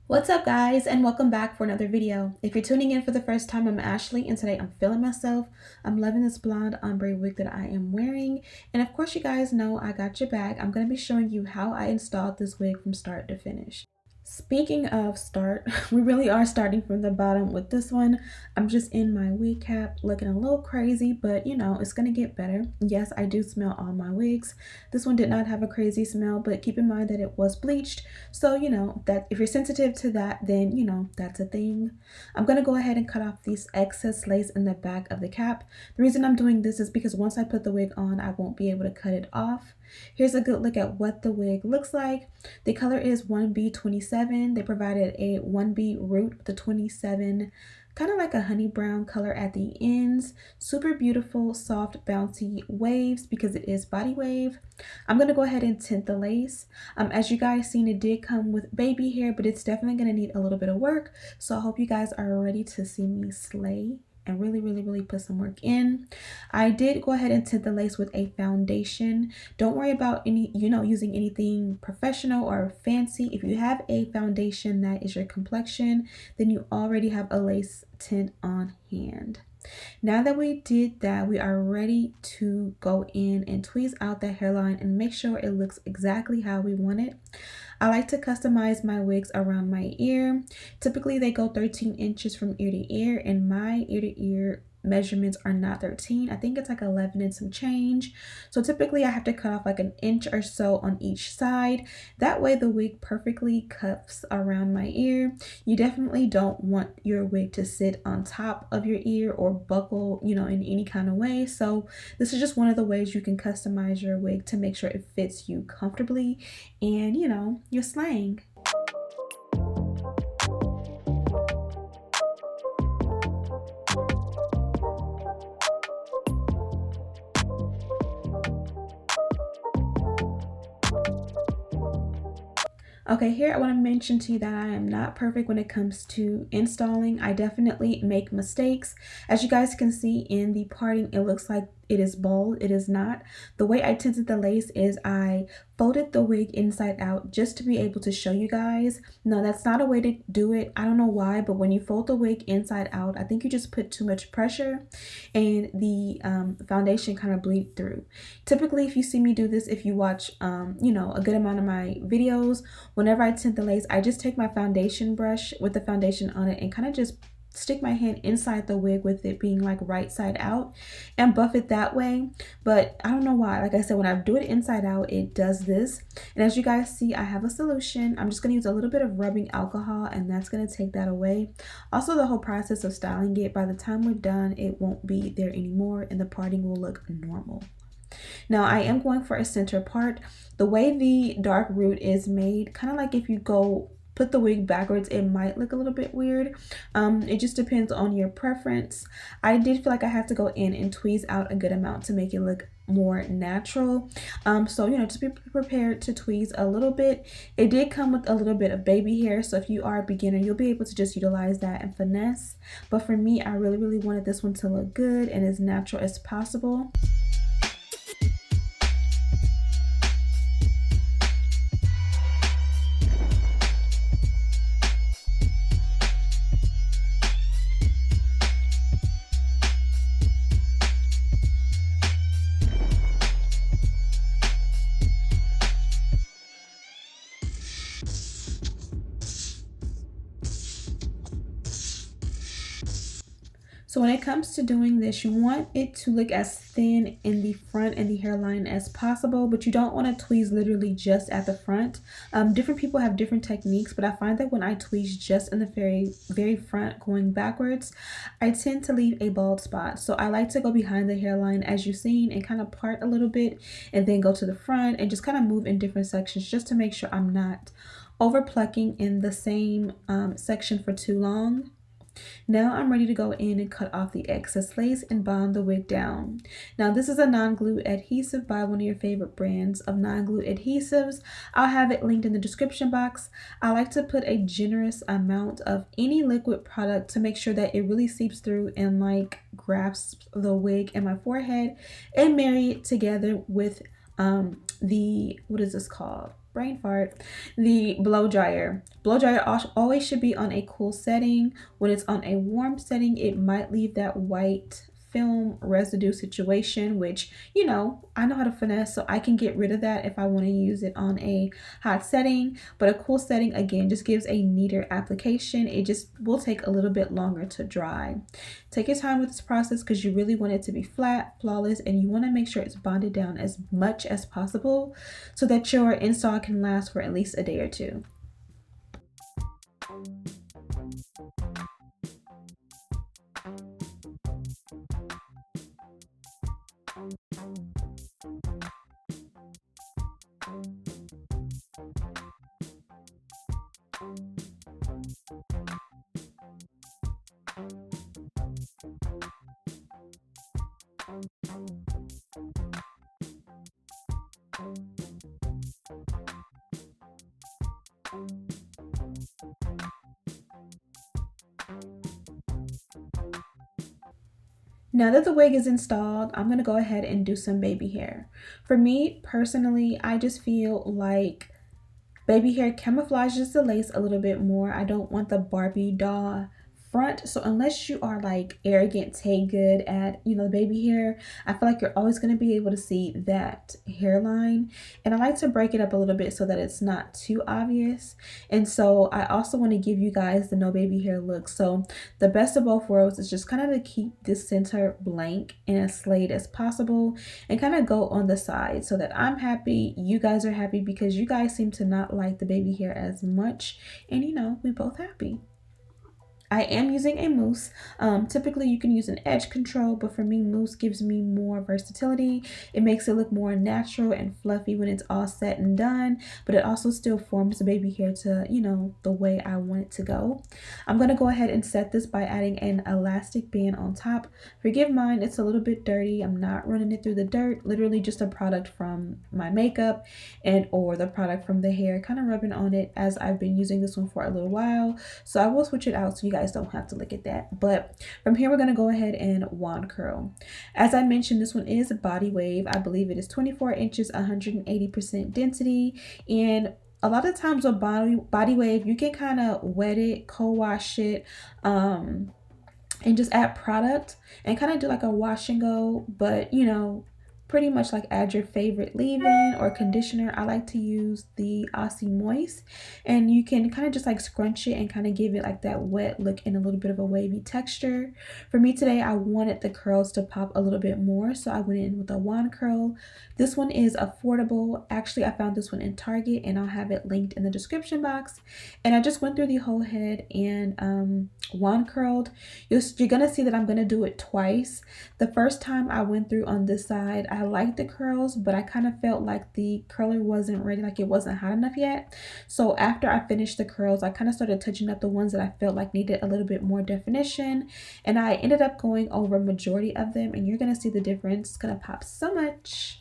What's up guys, and welcome back for another video. If you're tuning in for the first time, I'm Ashley and today I'm feeling myself. I'm loving this blonde ombre wig that I am wearing, and of course you guys know I got your back. I'm going to be showing you how I installed this wig from start to finish. Speaking of start, we really are starting from the bottom with this one. I'm just in my wig cap looking a little crazy, but you know, it's gonna get better. Yes, I do smell all my wigs. This one did not have a crazy smell, but keep in mind that it was bleached. So you know, that if you're sensitive to that, then you know, that's a thing. I'm gonna go ahead and cut off these excess lace in the back of the cap. The reason I'm doing this is because once I put the wig on, I won't be able to cut it off. Here's a good look at what the wig looks like. The color is 1B27. They provided a 1B root with the 27, kind of like a honey brown color at the ends. Super beautiful, soft, bouncy waves because it is body wave. I'm going to go ahead and tint the lace. As you guys seen, it did come with baby hair, but it's definitely going to need a little bit of work. So I hope you guys are ready to see me slay and really put some work in. I did go ahead and tint the lace with a foundation. Don't worry about using anything professional or fancy. If you have a foundation that is your complexion, then you already have a lace tint on hand. Now that we did that, we are ready to go in and tweeze out the hairline and make sure it looks exactly how we want it. I like to customize my wigs around my ear. Typically they go 13 inches from ear to ear, and my ear to ear measurements are not 13. I think it's like 11 and some change. So typically I have to cut off like an inch or so on each side. That way the wig perfectly cuffs around my ear. You definitely don't want your wig to sit on top of your ear or buckle, in any kind of way. So this is just one of the ways you can customize your wig to make sure it fits you comfortably and, you're slaying. Okay, here I want to mention to you that I am not perfect when it comes to installing. I definitely make mistakes. As you guys can see in the parting, it looks like it is bold. It is not. The way I tinted the lace is I folded the wig inside out just to be able to show you guys. No, that's not a way to do it. I don't know why, but when you fold the wig inside out, I think you just put too much pressure and the foundation kind of bleed through. Typically, if you see me do this, if you watch, a good amount of my videos, whenever I tint the lace, I just take my foundation brush with the foundation on it and kind of just stick my hand inside the wig with it being like right side out and buff it that way. But I don't know why. Like I said, when I do it inside out, it does this. And as you guys see, I have a solution. I'm just going to use a little bit of rubbing alcohol and that's going to take that away. Also, the whole process of styling it, by the time we're done, it won't be there anymore and the parting will look normal. Now I am going for a center part. The way the dark root is made, kind of like if you put the wig backwards, it might look a little bit weird. It just depends on your preference. I did feel like I had to go in and tweeze out a good amount to make it look more natural. So just be prepared to tweeze a little bit. It did come with a little bit of baby hair, so if you are a beginner, you'll be able to just utilize that and finesse. But for me, I really wanted this one to look good and as natural as possible. So when it comes to doing this, you want it to look as thin in the front and the hairline as possible, but you don't want to tweeze literally just at the front. Different people have different techniques, but I find that when I tweeze just in the very front going backwards, I tend to leave a bald spot. So I like to go behind the hairline as you've seen and kind of part a little bit and then go to the front and just kind of move in different sections just to make sure I'm not over plucking in the same section for too long. Now I'm ready to go in and cut off the excess lace and bond the wig down. Now this is a non-glue adhesive by one of your favorite brands of non-glue adhesives. I'll have it linked in the description box. I like to put a generous amount of any liquid product to make sure that it really seeps through and like grasps the wig and my forehead and marry it together with what is this called? brain fart, the blow dryer. Blow dryer always should be on a cool setting. When it's on a warm setting, it might leave that white film residue situation, which, you know, I know how to finesse, so I can get rid of that if I want to use it on a hot setting. But a cool setting, again, just gives a neater application. It just will take a little bit longer to dry. Take your time with this process because you really want it to be flat, flawless, and you want to make sure it's bonded down as much as possible so that your install can last for at least a day or two. Now that the wig is installed, I'm going to go ahead and do some baby hair. For me personally, I just feel like baby hair camouflages the lace a little bit more. I don't want the Barbie doll front, so unless you are like arrogant take good at, you know, baby hair, I feel like you're always going to be able to see that hairline, and I like to break it up a little bit so that it's not too obvious. And so I also want to give you guys the no baby hair look. So the best of both worlds is just kind of to keep this center blank and as slayed as possible and kind of go on the side so that I'm happy, you guys are happy, because you guys seem to not like the baby hair as much, and you know, we both happy. I am using a mousse. Typically you can use an edge control, but for me, mousse gives me more versatility. It makes it look more natural and fluffy when it's all said and done, but it also still forms the baby hair to, you know, the way I want it to go. I'm going to go ahead and set this by adding an elastic band on top. Forgive mine, it's a little bit dirty. I'm not running it through the dirt, literally just a product from my makeup and or the product from the hair kind of rubbing on it, as I've been using this one for a little while. So I will switch it out so you guys don't have to look at that. But from here, we're going to go ahead and wand curl. As I mentioned, this one is a body wave. I believe it is 24 inches, 180% density. And a lot of times with body wave, you can kind of wet it, co-wash it, and just add product and kind of do like a wash and go. But you know, pretty much like add your favorite leave-in or conditioner. I like to use the Aussie Moist, and you can kind of just like scrunch it and kind of give it like that wet look and a little bit of a wavy texture. For me today, I wanted the curls to pop a little bit more, so I went in with a wand curl. This one is affordable. Actually, I found this one in Target, and I'll have it linked in the description box. And I just went through the whole head and wand curled. You're gonna see that I'm gonna do it twice. The first time I went through on this side, I liked the curls, but I kind of felt like the curler wasn't ready, like it wasn't hot enough yet. So after I finished the curls, I kind of started touching up the ones that I felt like needed a little bit more definition, and I ended up going over majority of them, and you're gonna see the difference. It's gonna pop so much.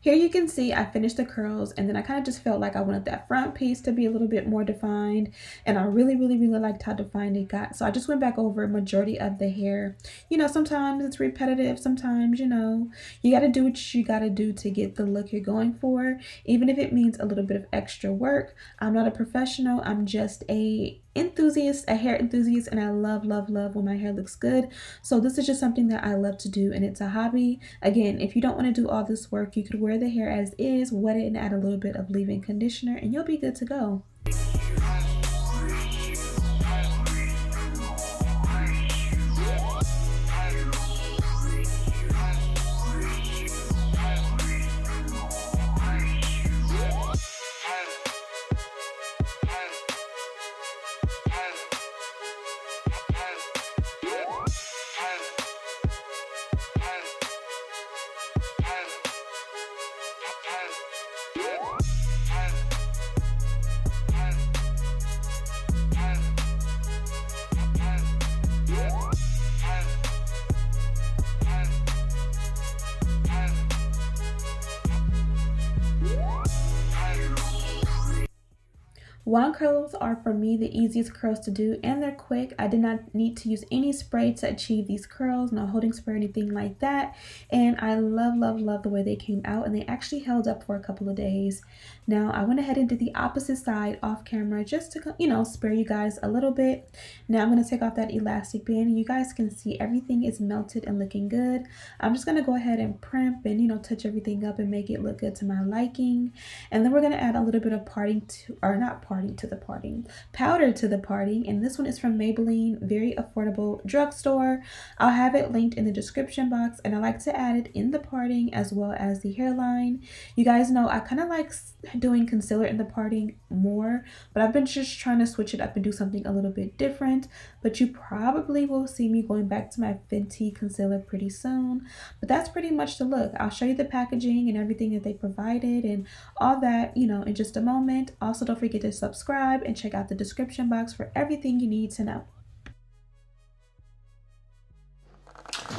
Here you can see I finished the curls, and then I kind of just felt like I wanted that front piece to be a little bit more defined, and I really liked how defined it got. So I just went back over a majority of the hair. You know, sometimes it's repetitive, sometimes, you know, you got to do what you got to do to get the look you're going for, even if it means a little bit of extra work. I'm not a professional, I'm just a a hair enthusiast, and I love when my hair looks good. So this is just something that I love to do, and it's a hobby. Again, if you don't want to do all this work, you could wear the hair as is, wet it, and add a little bit of leave-in conditioner, and you'll be good to go. Wand curls are for me the easiest curls to do, and they're quick. I did not need to use any spray to achieve these curls, no holding spray or anything like that. And I love the way they came out, and they actually held up for a couple of days. Now I went ahead and did the opposite side off camera just to, you know, spare you guys a little bit. Now I'm going to take off that elastic band. You guys can see everything is melted and looking good. I'm just going to go ahead and primp and, you know, touch everything up and make it look good to my liking. And then we're going to add a little bit of powder to the parting, and this one is from Maybelline, very affordable drugstore. I'll have it linked in the description box, and I like to add it in the parting as well as the hairline. You guys know I kind of like doing concealer in the parting more, but I've been just trying to switch it up and do something a little bit different. But you probably will see me going back to my Fenty concealer pretty soon. But that's pretty much the look. I'll show you the packaging and everything that they provided and all that, you know, in just a moment. Also, don't forget to subscribe and check out the description box for everything you need to know.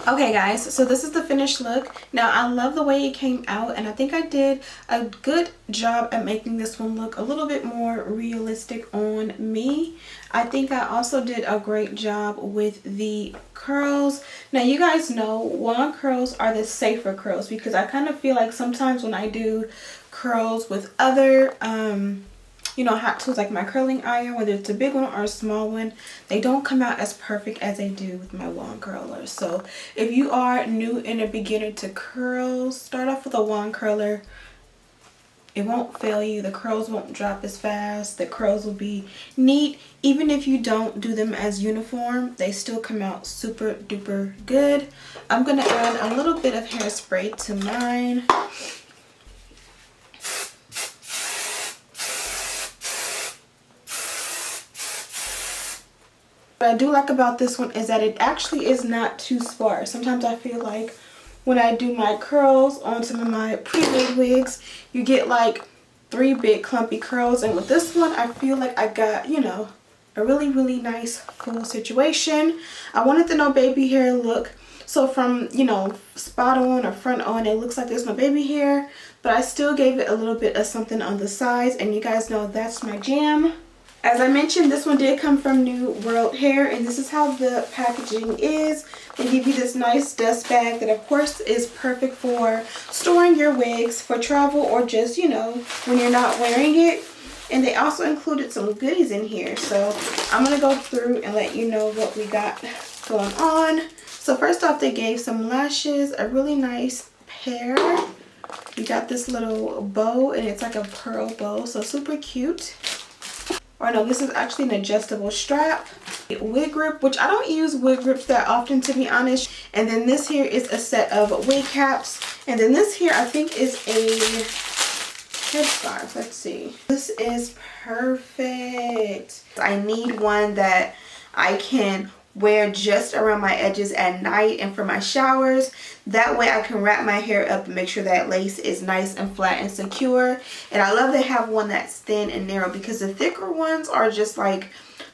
Okay guys, so this is the finished look. Now I love the way it came out, and I think I did a good job at making this one look a little bit more realistic on me. I think I also did a great job with the curls. Now you guys know wand curls are the safer curls, because I kind of feel like sometimes when I do curls with other you know, hot tools like my curling iron, whether it's a big one or a small one, they don't come out as perfect as they do with my wand curler. So if you are new and a beginner to curls, start off with a wand curler. It won't fail you. The curls won't drop as fast. The curls will be neat. Even if you don't do them as uniform, they still come out super duper good. I'm going to add a little bit of hairspray to mine. What I do like about this one is that it actually is not too sparse. Sometimes I feel like when I do my curls on some of my pre-made wigs, you get like 3 big clumpy curls, and with this one I feel like I got, you know, a really nice full situation. I wanted the no baby hair look, so from, you know, spot on or front on, it looks like there's no baby hair, but I still gave it a little bit of something on the sides, and you guys know that's my jam. As I mentioned, this one did come from WorldNewHair, and this is how the packaging is. They give you this nice dust bag that of course is perfect for storing your wigs for travel or just, you know, when you're not wearing it. And they also included some goodies in here, so I'm going to go through and let you know what we got going on. So first off, they gave some lashes, a really nice pair. You got this little bow, and it's like a pearl bow, so super cute. Or no, this is actually an adjustable strap. Wig grip, which I don't use wig grips that often, to be honest. And then this here is a set of wig caps. And then this here I think is a headscarf. Let's see. This is perfect. I need one that I can wear just around my edges at night and for my showers. That way I can wrap my hair up and make sure that lace is nice and flat and secure. And I love to have one that's thin and narrow, because the thicker ones are just like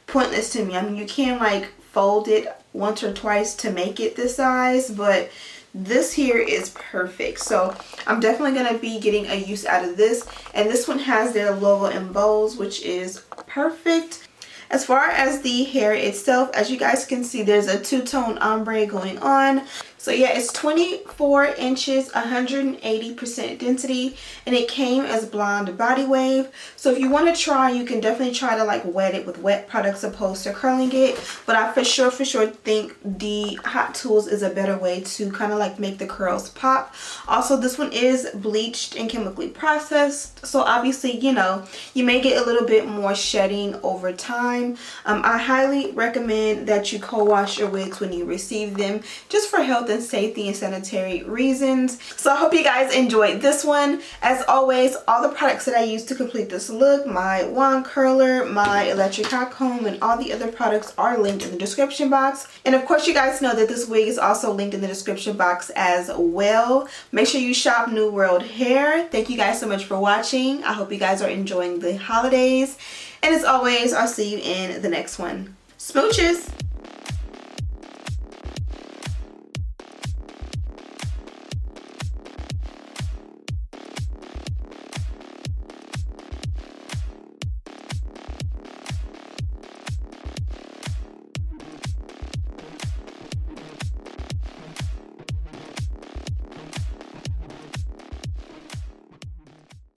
pointless to me. I mean, you can like fold it once or twice to make it this size, but this here is perfect. So I'm definitely going to be getting a use out of this. And this one has their logo in bows, which is perfect. As far as the hair itself, as you guys can see, there's a two-tone ombre going on. So yeah, it's 24 inches, 180% density, and it came as blonde body wave. So if you want to try, you can definitely try to like wet it with wet products opposed to curling it. But I for sure think the Hot Tools is a better way to kind of like make the curls pop. Also, this one is bleached and chemically processed. So obviously, you know, you may get a little bit more shedding over time. I highly recommend that you co-wash your wigs when you receive them, just for health and safety and sanitary reasons. So I hope you guys enjoyed this one. As always, all the products that I used to complete this look, my wand curler, my electric hot comb, and all the other products are linked in the description box. And of course, you guys know that this wig is also linked in the description box as well. Make sure you shop New World Hair. Thank you guys so much for watching. I hope you guys are enjoying the holidays. And as always, I'll see you in the next one. Smooches!